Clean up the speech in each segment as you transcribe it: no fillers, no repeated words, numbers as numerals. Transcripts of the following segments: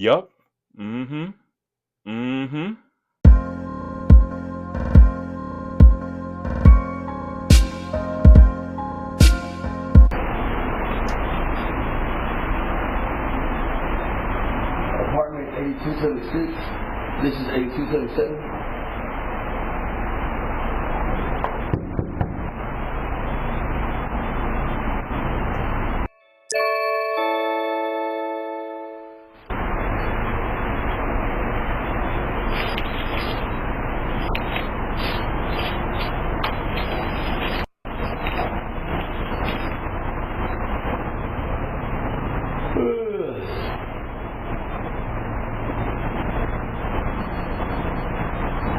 Yup. Mm-hmm. Mm-hmm. Apartment 8276. This is 8277.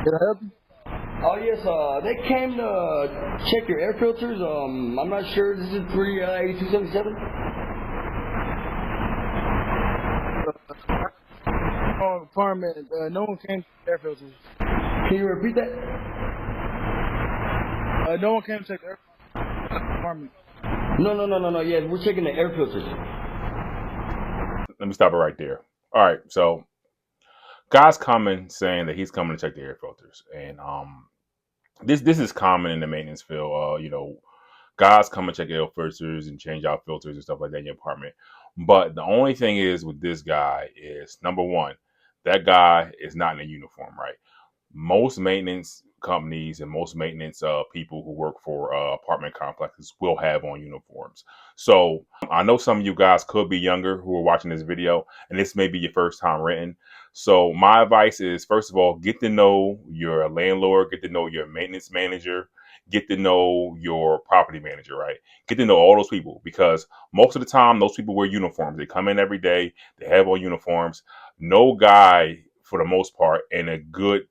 Can I help you? Oh yes, they came to check your air filters. I'm not sure. This is 8277. Apartment. No one came to the air filters. Can you repeat that? No one came to check the air apartment. No. Yeah, we're checking the air filters. Let me stop it right there. All right, so guy's coming saying that he's coming to check the air filters, and this is common in the maintenance field. Guys come and check air filters and change out filters and stuff like that in your apartment. But the only thing is with this guy is, number one, that guy is not in a uniform, right? Most maintenance companies and most maintenance people who work for apartment complexes will have on uniforms. So I know some of you guys could be younger who are watching this video, and this may be your first time renting. So my advice is, first of all, get to know your landlord, get to know your maintenance manager, get to know your property manager, right? Get to know all those people, because most of the time those people wear uniforms. They come in every day, they have on uniforms. No guy, for the most part, in a good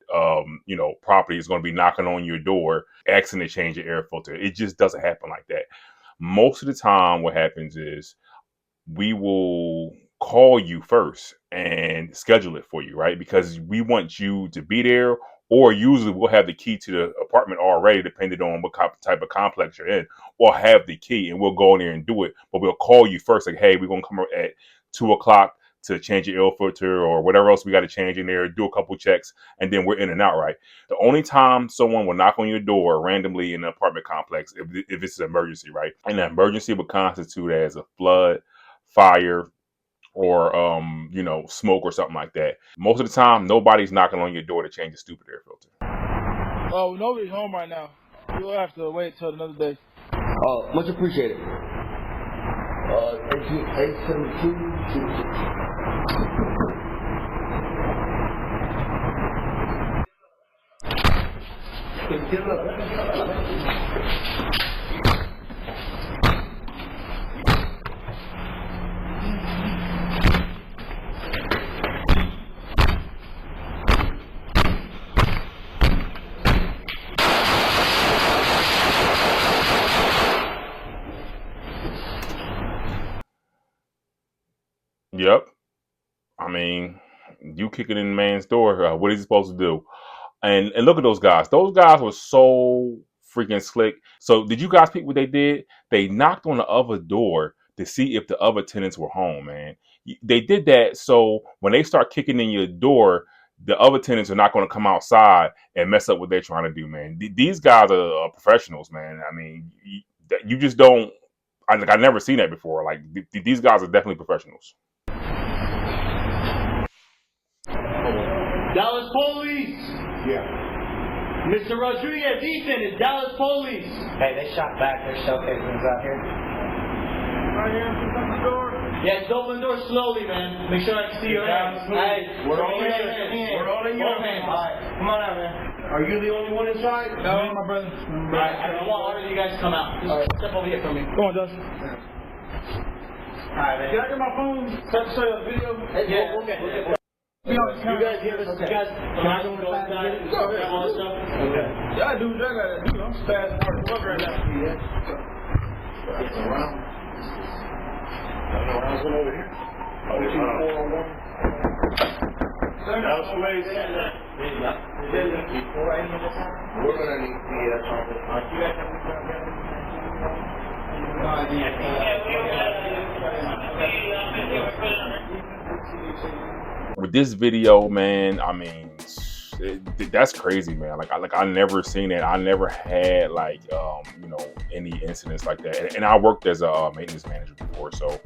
property is going to be knocking on your door asking to change your air filter. It just doesn't happen like that. Most of the time what happens is we will call you first and schedule it for you, right? Because we want you to be there, or usually we'll have the key to the apartment already, depending on what type of complex you're in, or have the key and we'll go in there and do it. But we'll call you first, like, hey, we're going to come at 2 o'clock to change your air filter or whatever else we got to change in there, do a couple checks, and then we're in and out, right? The only time someone will knock on your door randomly in an apartment complex if it's an emergency, right? And an emergency would constitute as a flood, fire, or smoke or something like that. Most of the time, nobody's knocking on your door to change a stupid air filter. Oh, nobody's home right now. You'll have to wait till another day. Much appreciated. 872. Yep. I mean, you kicking in the man's door. What is he supposed to do? And look at those guys. Those guys were so freaking slick. So did you guys pick what they did? They knocked on the other door to see if the other tenants were home, man. They did that so when they start kicking in your door, the other tenants are not going to come outside and mess up what they're trying to do, man. These guys are professionals, man. I mean, you just don't. I've never seen that before. Like these guys are definitely professionals. Dallas Police! Yeah. Mr. Rodriguez, Ethan, it's Dallas Police! Hey, they shot back their shell casings out here. Right here, open the door. Yeah, just open the door slowly, man. Make sure I can see your hands. Hey, We're all in your here. hands. We're all in here. Both hands. Alright, come on out, man. Are you the only one inside? No, my brother. Alright, I want all of you guys to come out. Just step over here for me. Come on, Dustin. Alright, man. Can I get my phone? Start to show you a video. Yeah, we'll get it. You guys give us, can I go inside? Grab all this stuff? Okay. Yeah, I do. I gotta do. I'm fast hard to work right now. It's around. Around one over here. 401. Dallas Police. Before any of this happened? We're gonna need the You guys have trumpet. with this video, man, I mean, that's crazy, man. Like I never seen it. I never had like you know, any incidents like that. And I worked as a maintenance manager before, so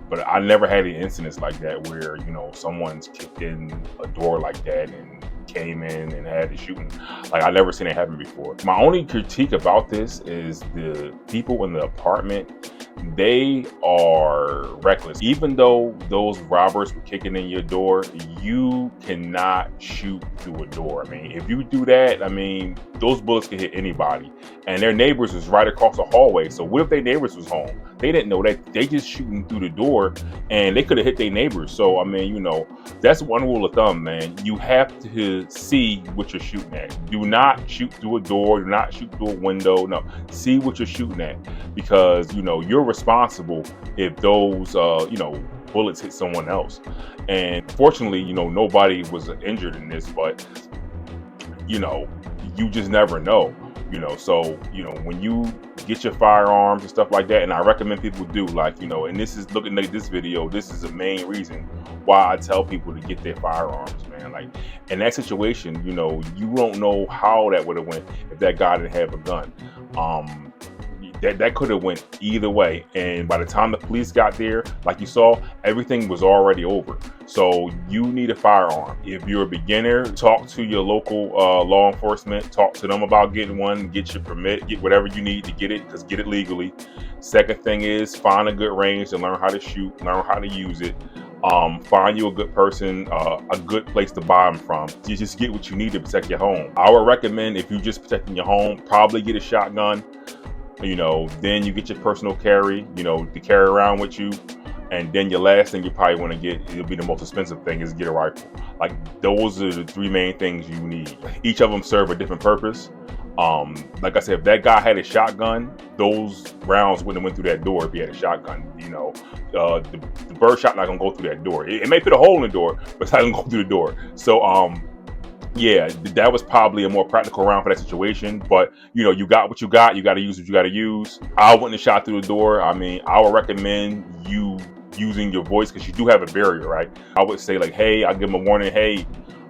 but I never had any incidents like that where, you know, someone's kicked in a door like that and came in and had a shooting. Like, I never seen it happen before. My only critique about this is the people in the apartment. They are reckless. Even though those robbers were kicking in your door, you cannot shoot through a door. I mean, if you do that, I mean, those bullets can hit anybody. And their neighbors was right across the hallway. So what if their neighbors was home? They didn't know that. They just shooting through the door, and they could have hit their neighbors. So, I mean, you know, that's one rule of thumb, man. You have to see what you're shooting at. Do not shoot through a door. Do not shoot through a window. No, see what you're shooting at, because, you know, you're responsible if those, you know, bullets hit someone else. And fortunately, you know, nobody was injured in this, but, you know, you just never know. You know, so, you know, when you get your firearms and stuff like that, and I recommend people do, like, you know, and this is, looking at this video, this is the main reason why I tell people to get their firearms, man. Like, in that situation, you know, you don't know how that would have went if that guy didn't have a gun. That could have went either way, and by the time the police got there, like you saw, everything was already over. So you need a firearm. If you're a beginner, talk to your local law enforcement, talk to them about getting one, get your permit, get whatever you need to get it, because get it legally. Second thing is, find a good range to learn how to shoot, learn how to use it. Find you a good person, a good place to buy them from. You just get what you need to protect your home. I would recommend, if you're just protecting your home, probably get a shotgun. You know, then you get your personal carry, you know, to carry around with you. And then your last thing you probably want to get, it'll be the most expensive thing, is get a rifle. Like, those are the three main things you need. Each of them serve a different purpose. Like I said, if that guy had a shotgun, those rounds wouldn't have went through that door if he had a shotgun. You know, the bird shot not gonna go through that door. It may put a hole in the door, but it's not gonna go through the door. So, yeah, that was probably a more practical round for that situation. But, you know, you got what you got. You got to use what you got to use. I wouldn't have shot through the door. I mean, I would recommend you using your voice, because you do have a barrier, right? I would say, like, hey, I'll give them a warning. Hey,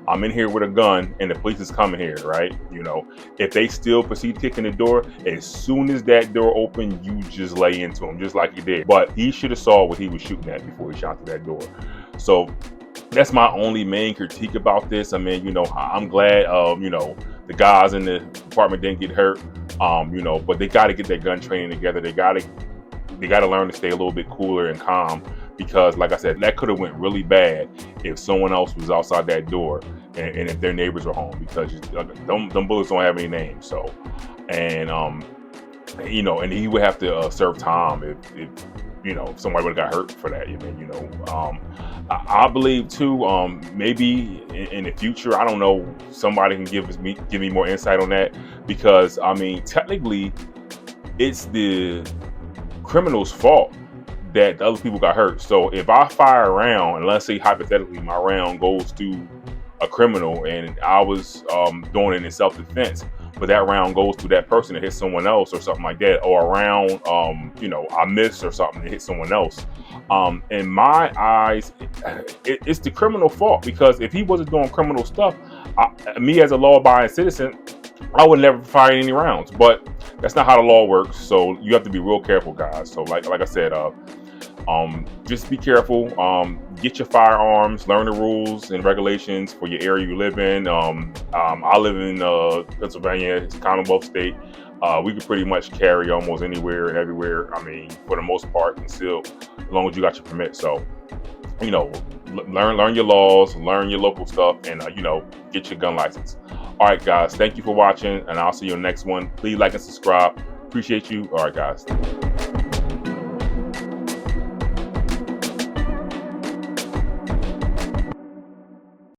I'm in here with a gun and the police is coming here, right? You know, if they still proceed kicking the door, as soon as that door opened, you just lay into them, just like you did. But he should have saw what he was shooting at before he shot through that door. So that's my only main critique about this. I mean, you know, I'm glad, you know, the guys in the apartment didn't get hurt, you know, but they got to get their gun training together. They got to learn to stay a little bit cooler and calm, because, like I said, that could have went really bad if someone else was outside that door and if their neighbors were home, because them bullets don't have any names. So, and you know, and he would have to serve time if you know, somebody would have got hurt for that. I mean, you know, I believe too, maybe in the future, I don't know, somebody can give me more insight on that, because, I mean, technically, it's the criminal's fault that the other people got hurt. So if I fire a round, and let's say hypothetically my round goes to a criminal, and I was doing it in self-defense, but that round goes to that person that hit someone else or something like that, or a round, you know, I missed or something to hit someone else. In my eyes, it's the criminal fault, because if he wasn't doing criminal stuff, me as a law-abiding citizen, I would never fire any rounds. But that's not how the law works. So you have to be real careful, guys. So like I said, just be careful. Get your firearms, learn the rules and regulations for your area you live in. I live in Pennsylvania. It's a Commonwealth state. We can pretty much carry almost anywhere and everywhere. I mean, for the most part, and still, as long as you got your permit. So, you know, learn your laws, learn your local stuff, and you know, get your gun license. All right, guys, thank you for watching, and I'll see you in the next one. Please like and subscribe. Appreciate you. All right, guys.